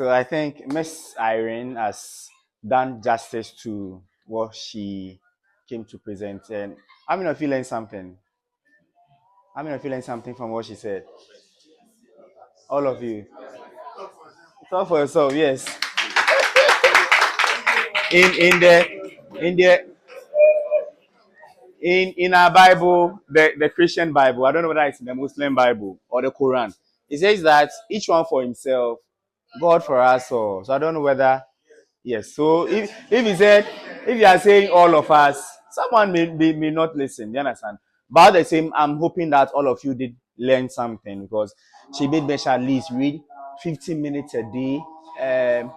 So I think Miss Irene has done justice to what she came to present. And I'm gonna feel something. I'm gonna feel something from what she said. All of you. Talk for yourself, yes. In the in our Bible, the Christian Bible, I don't know whether it's in the Muslim Bible or the Quran, it says that each one for himself, God for us all. So I don't know whether yes. So if he said, if you are saying all of us, someone may not listen. You understand? But at the same, I'm hoping that all of you did learn something because she made me at least read 15 minutes a day. Um,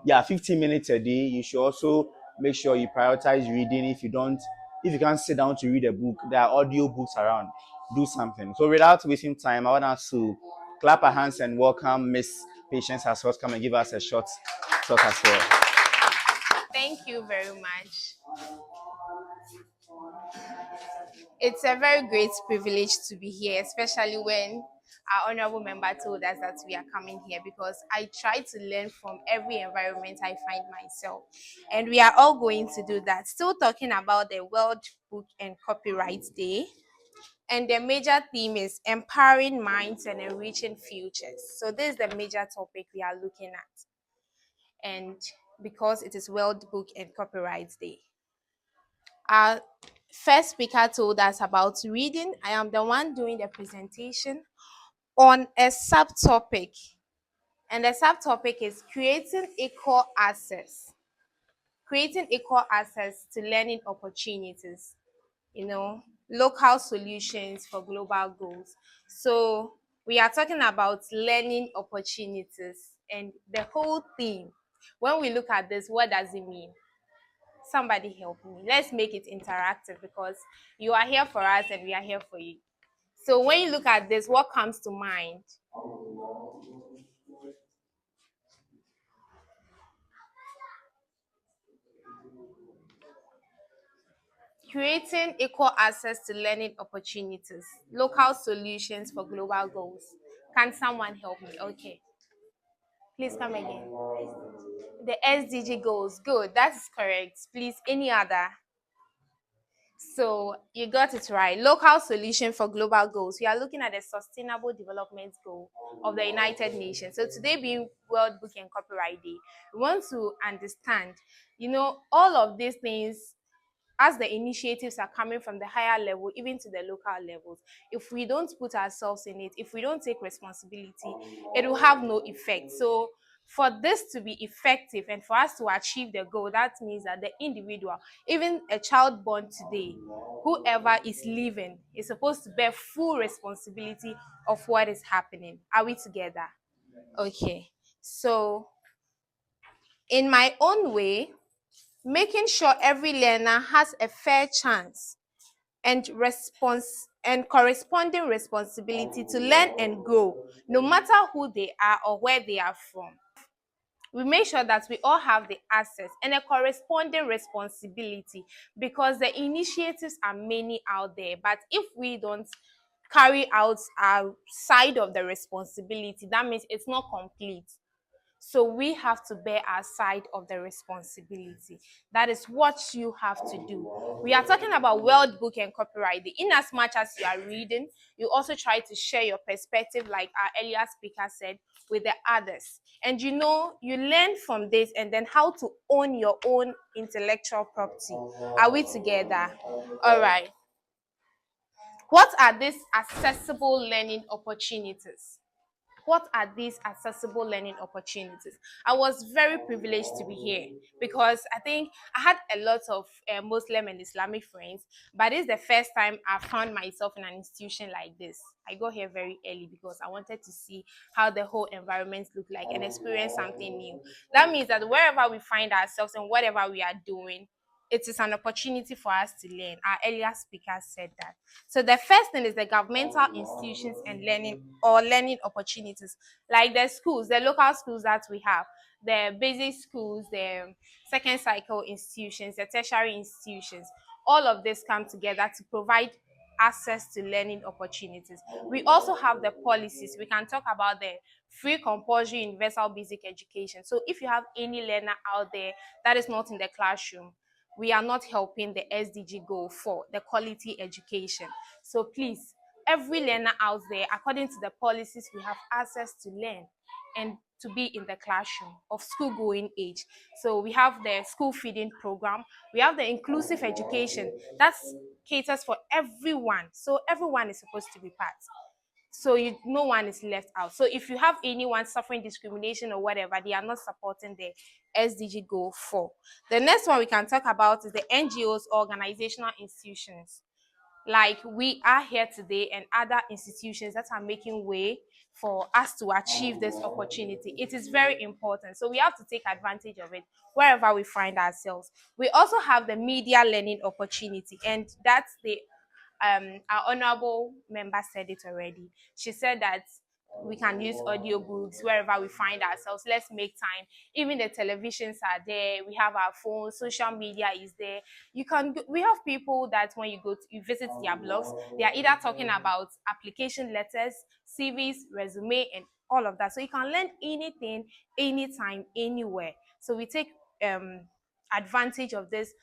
yeah, 15 minutes a day. You should also make sure you prioritize reading. If you can't sit down to read a book, there are audio books around. Do something. So without wasting time, I want us to clap our hands and welcome Miss Patience as well. Come and give us a short talk as well. Thank you very much. It's a very great privilege to be here, especially when our honorable member told us that we are coming here because I try to learn from every environment I find myself. And we are all going to do that. Still talking about the World Book and Copyright Day. And the major theme is empowering minds and enriching futures. So this is the major topic we are looking at. And because it is World Book and Copyright Day. Our first speaker told us about reading. I am the one doing the presentation on a subtopic, and the subtopic is creating equal access. Creating equal access to learning opportunities, local solutions for global goals. So, we are talking about learning opportunities and the whole theme. When we look at this, what does it mean? Somebody help me. Let's make it interactive because you are here for us and we are here for you. So when you look at this, what comes to mind? Creating equal access to learning opportunities, local solutions for global goals. Can someone help me? Okay. Please come again. The SDG goals. Good. That is correct. Please, any other? So you got it right. Local solution for global goals. We are looking at the Sustainable Development Goal of the United Nations. So today being World Book and Copyright Day, we want to understand, all of these things as the initiatives are coming from the higher level, even to the local levels. If we don't put ourselves in it, if we don't take responsibility, it will have no effect. So for this to be effective and for us to achieve the goal, that means that the individual, even a child born today, whoever is living, is supposed to bear full responsibility of what is happening. Are we together? Okay. So in my own way, making sure every learner has a fair chance and corresponding responsibility to learn and grow, no matter who they are or where they are from. We make sure that we all have the access and a corresponding responsibility because the initiatives are many out there. But if we don't carry out our side of the responsibility, that means it's not complete. So we have to bear our side of the responsibility. That is what you have to do. We are talking about World Book and Copyright Day. In as much as you are reading, you also try to share your perspective, like our earlier speaker said, with the others. And you learn from this and then how to own your own intellectual property. Are we together? All right. What are these accessible learning opportunities? What are these accessible learning opportunities? I was very privileged to be here because I think I had a lot of Muslim and Islamic friends, but it's the first time I found myself in an institution like this. I got here very early because I wanted to see how the whole environment looked like and experience something new. That means that wherever we find ourselves and whatever we are doing, it is an opportunity for us to learn. Our earlier speaker said that. So the first thing is the governmental institutions and learning opportunities, like the schools, the local schools that we have, the basic schools, the second cycle institutions, the tertiary institutions. All of this come together to provide access to learning opportunities. We also have the policies. We can talk about the free compulsory universal basic education. So if you have any learner out there that is not in the classroom, we are not helping the SDG goal for the quality education. So please, every learner out there, according to the policies, we have access to learn and to be in the classroom of school going age. So we have the school feeding program, we have the inclusive education that caters for everyone. So everyone is supposed to be part. So no one is left out. So if you have anyone suffering discrimination or whatever, they are not supporting the SDG goal 4. The next one we can talk about is the NGOs, organizational institutions. Like we are here today and other institutions that are making way for us to achieve this opportunity. It is very important. So we have to take advantage of it wherever we find ourselves. We also have the media learning opportunity, and that's the our honorable member said it already. She said that we can use audiobooks wherever we find ourselves. Let's make time. Even the televisions are there. We have our phones. Social media is there. We have people that when you visit their blogs, they are either talking about application letters, CVs, resume, and all of that. So you can learn anything, anytime, anywhere. So we take advantage of this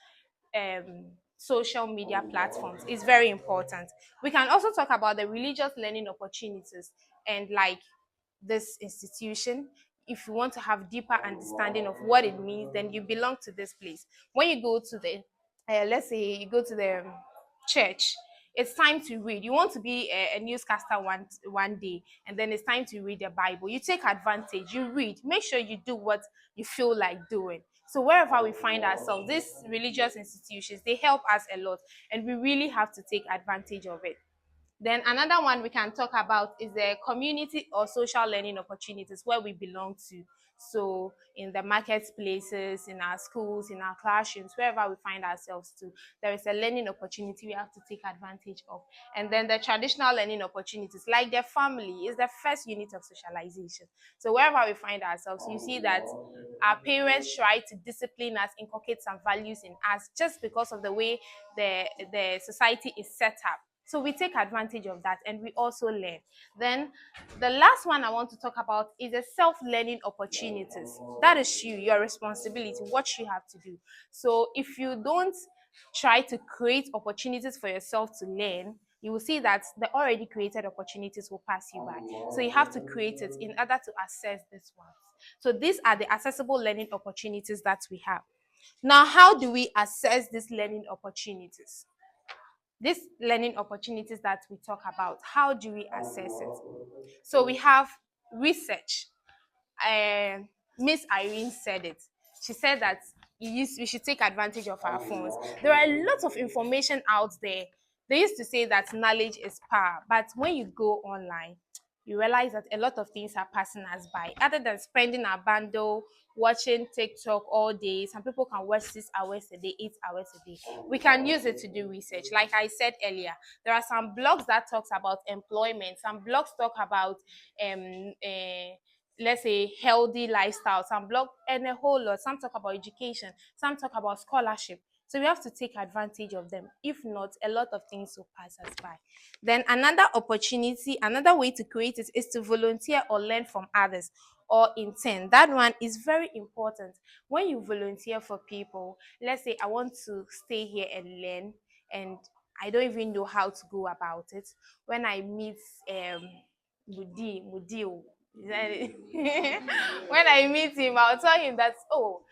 social media platforms. Is very important. We can also talk about the religious learning opportunities, and like this institution, if you want to have deeper understanding of what it means, then you belong to this place. When you go to the let's say you go to the church, it's time to read. You want to be a newscaster one day, and then it's time to read the Bible. You take advantage, you read, make sure you do what you feel like doing. So wherever we find ourselves, these religious institutions, they help us a lot, and we really have to take advantage of it. Then another one we can talk about is the community or social learning opportunities where we belong to. So in the marketplaces, in our schools, in our classrooms, wherever we find ourselves to, there is a learning opportunity we have to take advantage of. And then the traditional learning opportunities, like the family, is the first unit of socialization. So wherever we find ourselves, you see that our parents try to discipline us, inculcate some values in us just because of the way the society is set up. So we take advantage of that and we also learn. Then the last one I want to talk about is the self-learning opportunities. That is your responsibility, what you have to do. So if you don't try to create opportunities for yourself to learn, you will see that the already created opportunities will pass you by. So you have to create it in order to access this one. So these are the accessible learning opportunities that we have. Now, how do we assess these learning opportunities? These learning opportunities that we talk about, how do we assess it? So we have research. Miss Irene said it. She said that we should take advantage of our phones. There are a lot of information out there. They used to say that knowledge is power, but when you go online, you realize that a lot of things are passing us by. Other than spending our bundle watching TikTok all day, some people can watch 6 hours a day, 8 hours a day. We can use it to do research. Like I said earlier, there are some blogs that talks about employment. Some blogs talk about let's say healthy lifestyle, some blog and a whole lot. Some talk about education, some talk about scholarship. So we have to take advantage of them. If not, a lot of things will pass us by. Then another opportunity, another way to create it is to volunteer or learn from others or intern. That one is very important. When you volunteer for people, let's say I want to stay here and learn, and I don't even know how to go about it. When I meet Mudil, when I meet him, I'll tell him that, oh,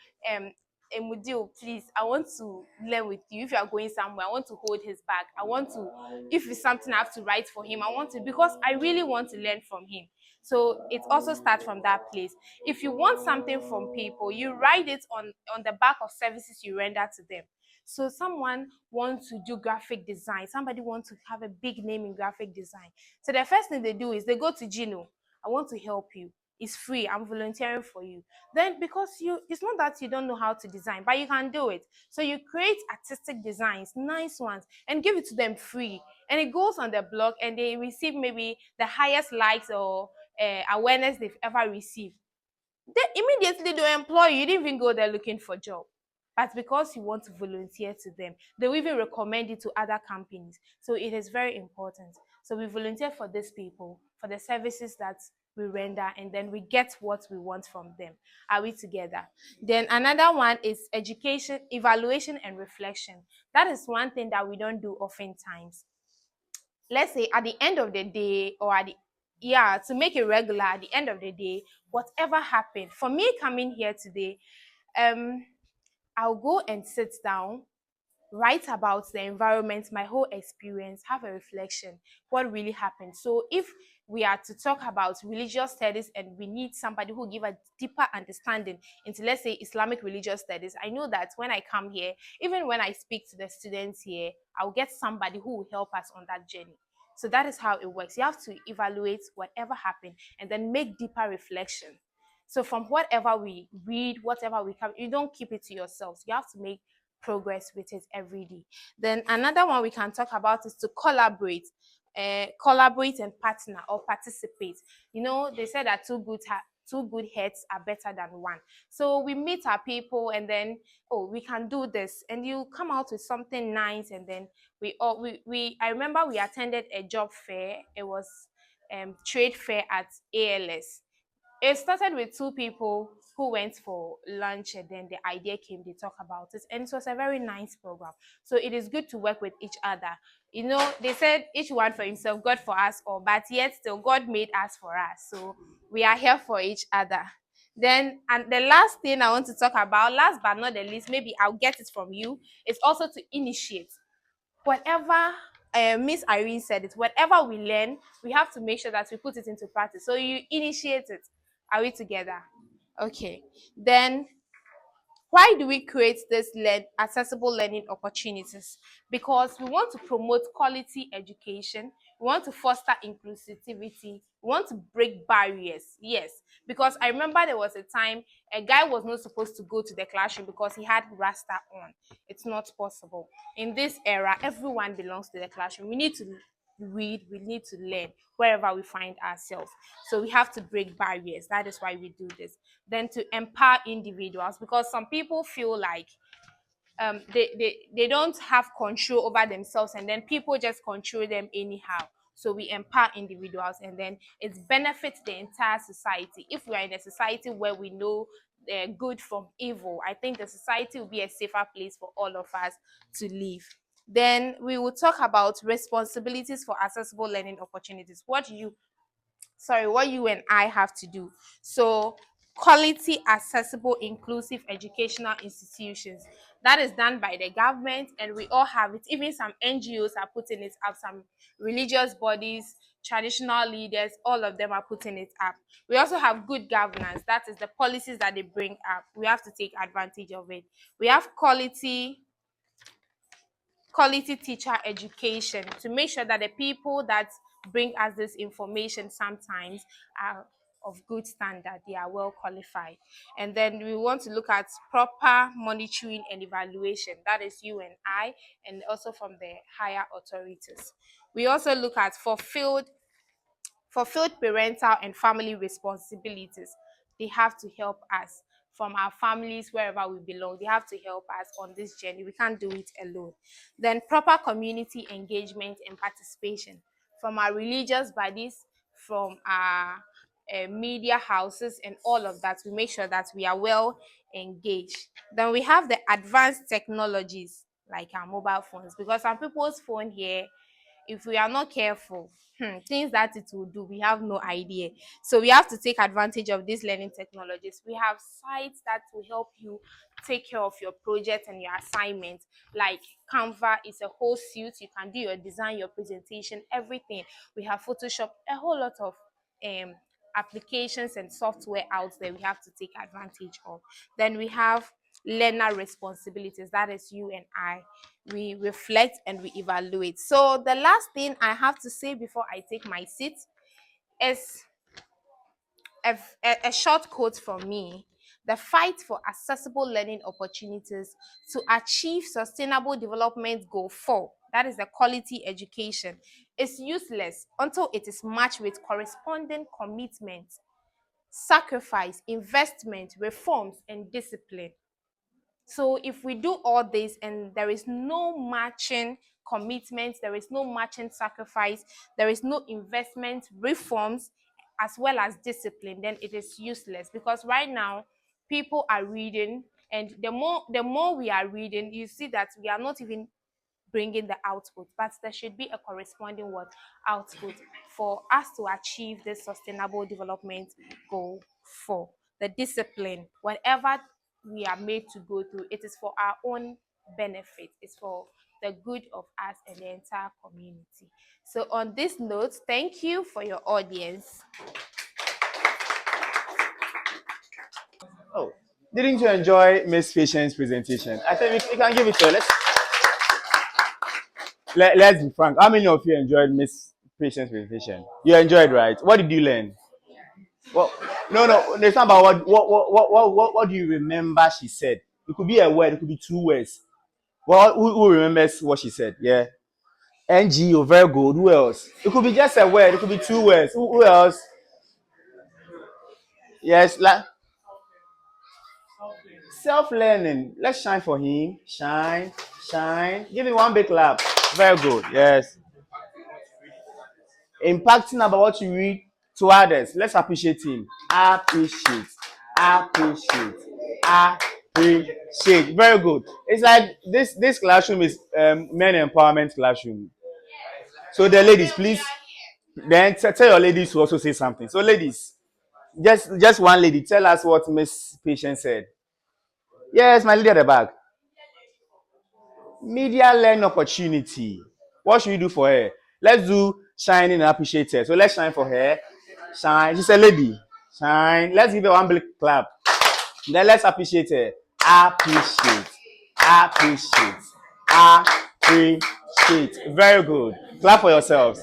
Mudil, please, I want to learn with you. If you are going somewhere, I want to hold his bag. I want to, if it's something I have to write for him, I want to, because I really want to learn from him. So it also starts from that place. If you want something from people, you write it on the back of services you render to them. So someone wants to do graphic design, somebody wants to have a big name in graphic design. So the first thing they do is they go to Gino. I want to help you. It's free. I'm volunteering for you. Then because it's not that you don't know how to design, but you can do it. So you create artistic designs, nice ones, and give it to them free. And it goes on their blog and they receive maybe the highest likes or awareness they've ever received. Then immediately they'll employ you. You didn't even go there looking for a job. but because you want to volunteer to them, they will even recommend it to other companies. So it is very important. So we volunteer for these people, for the services that we render, and then we get what we want from them. Are we together? Then another one is education, evaluation, and reflection. That is one thing that we don't do oftentimes. Let's say at the end of the day, or at the, yeah, to make it regular at the end of the day, whatever happened for me coming here today, um I'll go and sit down, write about the environment, my whole experience, have a reflection, what really happened. So if we are to talk about religious studies and we need somebody who give a deeper understanding into, let's say, Islamic religious studies, I know that when I come here, even when I speak to the students here, I'll get somebody who will help us on that journey. So that is how it works. You have to evaluate whatever happened and then make deeper reflection. So from whatever we read, whatever we come, you don't keep it to yourselves. You have to make progress with it every day. Then another one we can talk about is to collaborate. Collaborate and partner or participate. You know, they said that two good heads are better than one. So we meet our people and then, oh, we can do this, and you come out with something nice, and then we all we I remember we attended a job fair. It was trade fair at ALS. It started with two people who went for lunch, and then the idea came, they talk about it, and it was a very nice program. So it is good to work with each other. You know, they said each one for himself, God for us all, but yet still God made us for us. So we are here for each other. Then, and the last thing I want to talk about, last but not the least, maybe I'll get it from you, is also to initiate whatever. Miss Irene said it, whatever we learn, we have to make sure that we put it into practice. So you initiate it. Are we together? Okay. Then why do we create this accessible learning opportunities? Because we want to promote quality education, we want to foster inclusivity, we want to break barriers. Yes, because I remember there was a time a guy was not supposed to go to the classroom because he had rasta on. It's not possible. In this era, everyone belongs to the classroom. We need to read, we need to learn wherever we find ourselves. So we have to break barriers. That is why we do this. Then to empower individuals, because some people feel like they don't have control over themselves, and then people just control them anyhow. So we empower individuals, and then it benefits the entire society. If we are in a society where we know good from evil, I think the society will be a safer place for all of us to live. Then we will talk about responsibilities for accessible learning opportunities. What you and I have to do. So, quality, accessible, inclusive educational institutions. That is done by the government, and we all have it. Even some NGOs are putting it up, some religious bodies, traditional leaders, all of them are putting it up. We also have good governance. That is the policies that they bring up. We have to take advantage of it. We have quality teacher education to make sure that the people that bring us this information sometimes are of good standard, they are well qualified. And then we want to look at proper monitoring and evaluation. That is you and I, and also from the higher authorities. We also look at fulfilled parental and family responsibilities. They have to help us from our families, wherever we belong. They have to help us on this journey. We can't do it alone. Then proper community engagement and participation from our religious bodies, from our media houses, and all of that. We make sure that we are well engaged. Then we have the advanced technologies like our mobile phones, because some people's phone here, if we are not careful, things that it will do, we have no idea. So we have to take advantage of these learning technologies. We have sites that will help you take care of your project and your assignment. Like Canva is a whole suite. You can do your design, your presentation, everything. We have Photoshop, a whole lot of um applications and software out there we have to take advantage of. Then we have learner responsibilities. That is you and I. We reflect and we evaluate. So the last thing I have to say before I take my seat is a short quote from me. The fight for accessible learning opportunities to achieve sustainable development goal 4, that is the quality education, is useless until it is matched with corresponding commitment, sacrifice, investment, reforms, and discipline. So if we do all this and there is no matching commitment, there is no matching sacrifice, there is no investment, reforms, as well as discipline, then it is useless. Because right now, people are reading, and the more we are reading, you see that we are not even bringing the output, but there should be a corresponding what output for us to achieve this sustainable development goal. For the discipline, whatever we are made to go through, it is for our own benefit, it's for the good of us and the entire community. So on this note, thank you for your audience. Oh, didn't you enjoy Miss Patient's presentation? I think we can give it to her. Let's be frank. How many of you enjoyed Miss Patient's presentation? You enjoyed, right? What did you learn? Well, no. It's not about what do you remember she said. It could be a word. It could be two words. Well, who remembers what she said? Yeah. NGO, very good. Who else? It could be just a word. It could be two words. Who else? Yes, like self-learning. Let's shine for him. Shine, shine. Give him one big clap. Very good. Yes. Impacting about what you read to others. Let's appreciate him. Appreciate. Appreciate. Appreciate. Very good. It's like this classroom is men empowerment classroom. So the ladies, please, then tell your ladies to also say something. So ladies, just one lady, tell us what Miss Patient said. Yes, my lady at the back. Media learning opportunity. What should we do for her? Let's do shining and appreciate her. So let's shine for her. Shine. She's a lady. Shine. Let's give her one big clap. Then let's appreciate her. Appreciate. Appreciate. Appreciate. Very good. Clap for yourselves.